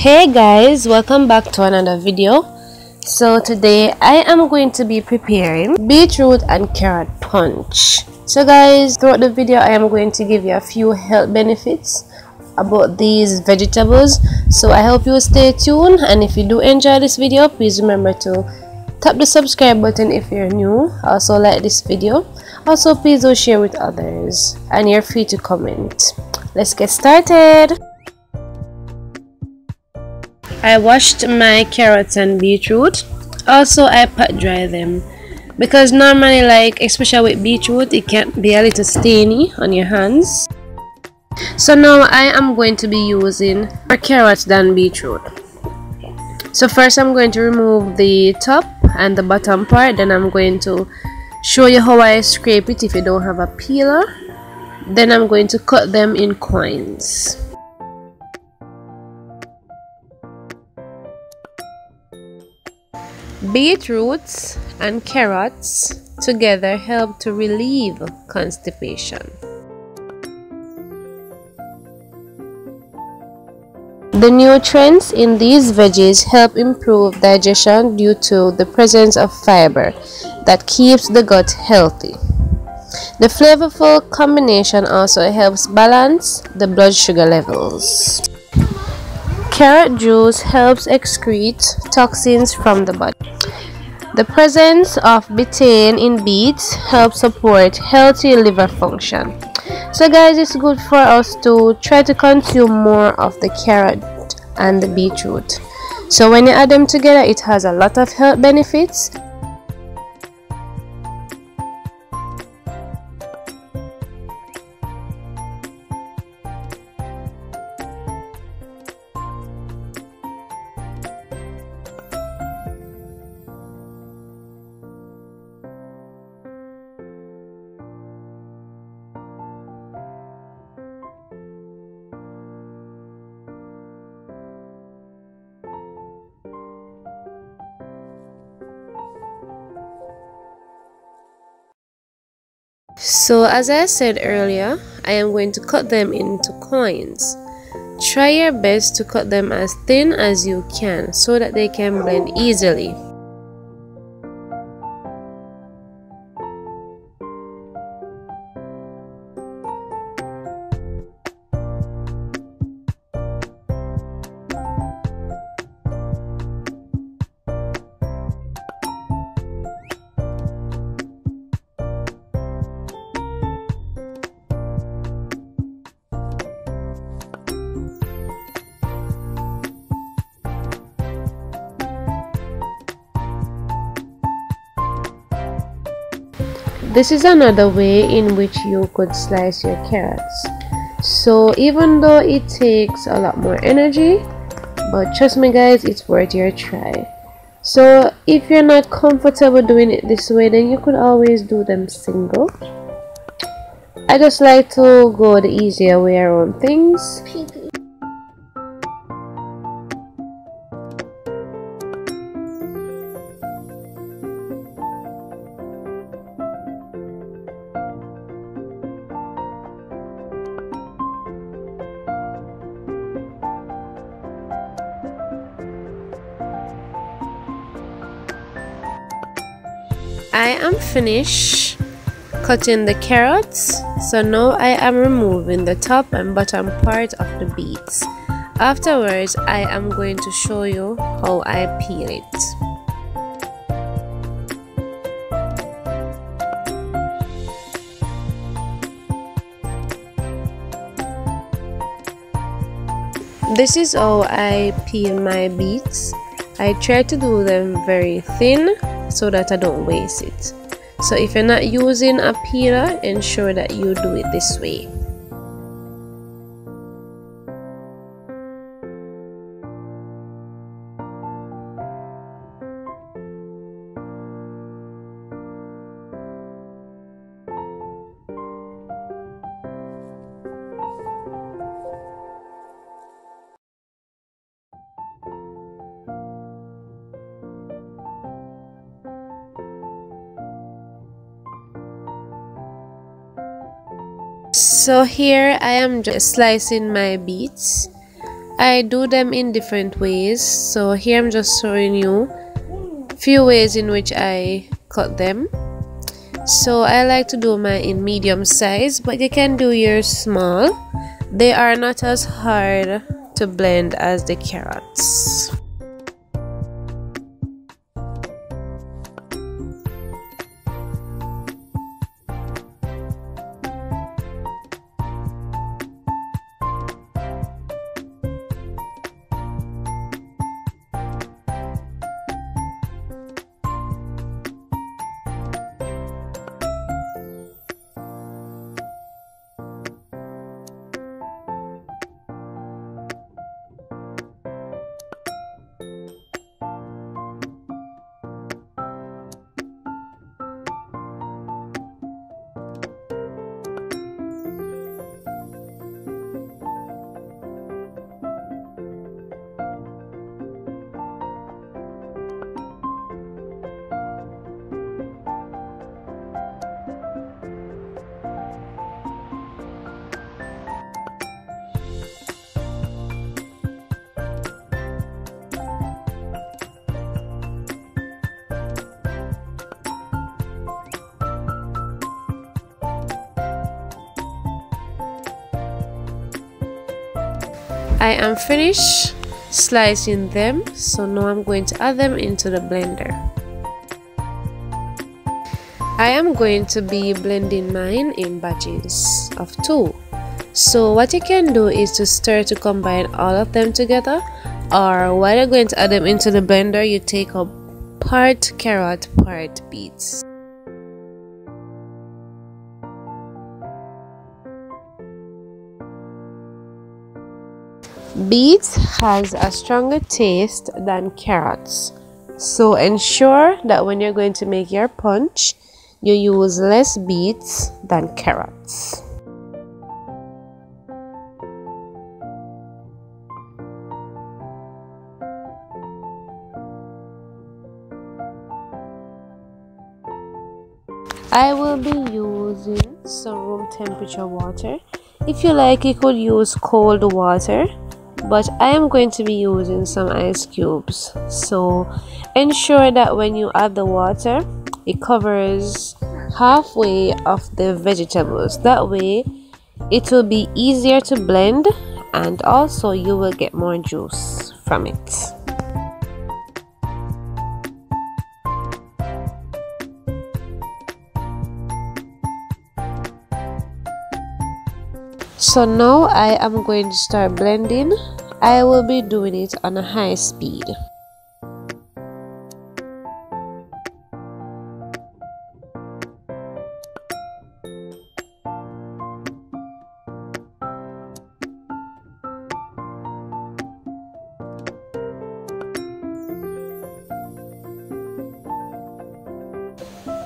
Hey guys, welcome back to another video. So today I am going to be preparing beetroot and carrot punch. So guys, throughout the video I am going to give you a few health benefits about these vegetables, so I hope you stay tuned. And if you do enjoy this video, please remember to tap the subscribe button if you're new. Also like this video. Also please do share with others, and you're free to comment. Let's get started. I washed my carrots and beetroot. Also I pat dry them because normally, like especially with beetroot, it can be a little stainy on your hands. So now I am going to be using more carrots than beetroot. So first I'm going to remove the top and the bottom part, then I'm going to show you how I scrape it if you don't have a peeler. Then I'm going to cut them in coins. Beetroots and carrots together help to relieve constipation. The nutrients in these veggies help improve digestion due to the presence of fiber that keeps the gut healthy. The flavorful combination also helps balance the blood sugar levels. Carrot juice helps excrete toxins from the body. The presence of betaine in beets helps support healthy liver function. So guys, it's good for us to try to consume more of the carrot and the beetroot. So when you add them together, it has a lot of health benefits. So as I said earlier, I am going to cut them into coins. Try your best to cut them as thin as you can so that they can blend easily. This is another way in which you could slice your carrots. So even though it takes a lot more energy, but trust me guys, it's worth your try. So if you're not comfortable doing it this way, then you could always do them single. I just like to go the easier way around things. I am finished cutting the carrots, so now I am removing the top and bottom part of the beets. Afterwards, I am going to show you how I peel it. This is how I peel my beets. I try to do them very thin so that I don't waste it. So if you're not using a peeler, ensure that you do it this way. So here I am just slicing my beets. I do them in different ways, so here I'm just showing you few ways in which I cut them. So I like to do mine in medium size, but you can do yours small. They are not as hard to blend as the carrots. I am finished slicing them, so now I'm going to add them into the blender. I am going to be blending mine in batches of 2. So what you can do is to stir to combine all of them together, or while you're going to add them into the blender, you take up part carrot, part beets. Beets has a stronger taste than carrots, so ensure that when you're going to make your punch, you use less beets than carrots. I will be using some room temperature water. If you like, you could use cold water, but I am going to be using some ice cubes. So ensure that when you add the water, it covers halfway of the vegetables. That way it will be easier to blend, and also you will get more juice from it. So now I am going to start blending. I will be doing it on a high speed.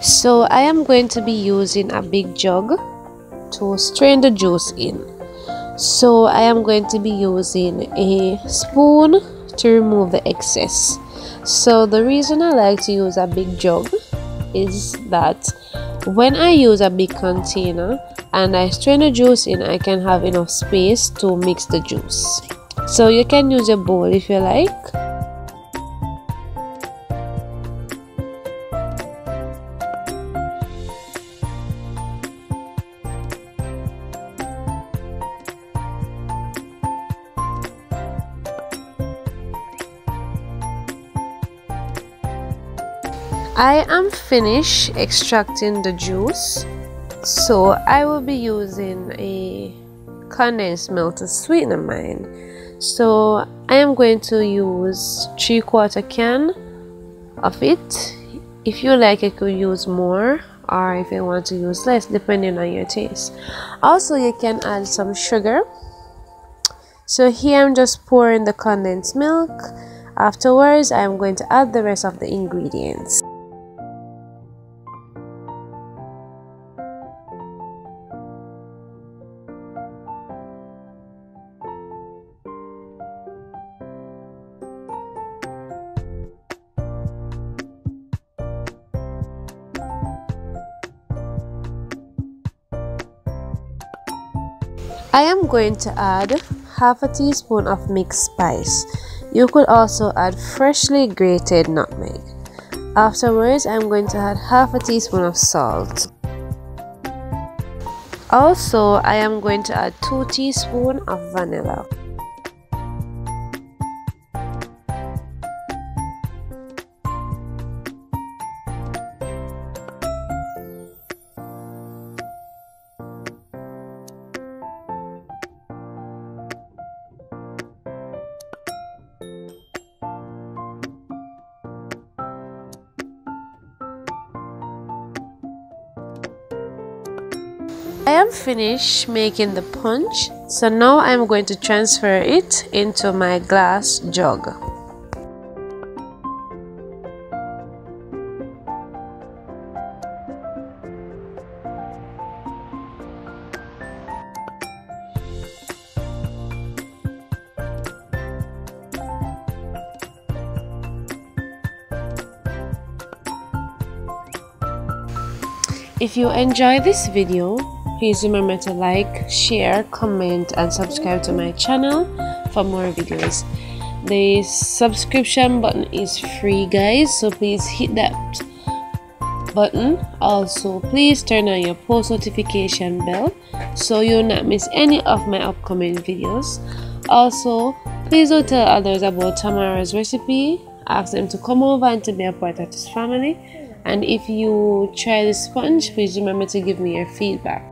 So I am going to be using a big jug to strain the juice in. So I am going to be using a spoon to remove the excess. So the reason I like to use a big jug is that when I use a big container and I strain the juice in, I can have enough space to mix the juice. So you can use a bowl if you like. I am finished extracting the juice, so I will be using a condensed milk to sweeten mine. So I am going to use 3/4 can of it. If you like, you could use more, or if you want to use less, depending on your taste. Also, you can add some sugar. So here I'm just pouring the condensed milk. Afterwards, I'm going to add the rest of the ingredients. I am going to add half a teaspoon of mixed spice. You could also add freshly grated nutmeg. Afterwards, I'm going to add half a teaspoon of salt. Also, I am going to add 2 teaspoons of vanilla. I am finished making the punch, so now I'm going to transfer it into my glass jug. If you enjoy this video, please remember to like, share, comment and subscribe to my channel for more videos. The subscription button is free, guys, so please hit that button. Also, please turn on your post notification bell so you'll not miss any of my upcoming videos. Also, please do tell others about Tamara's recipe. Ask them to come over and to be a part of this family. And if you try the sponge, please remember to give me your feedback.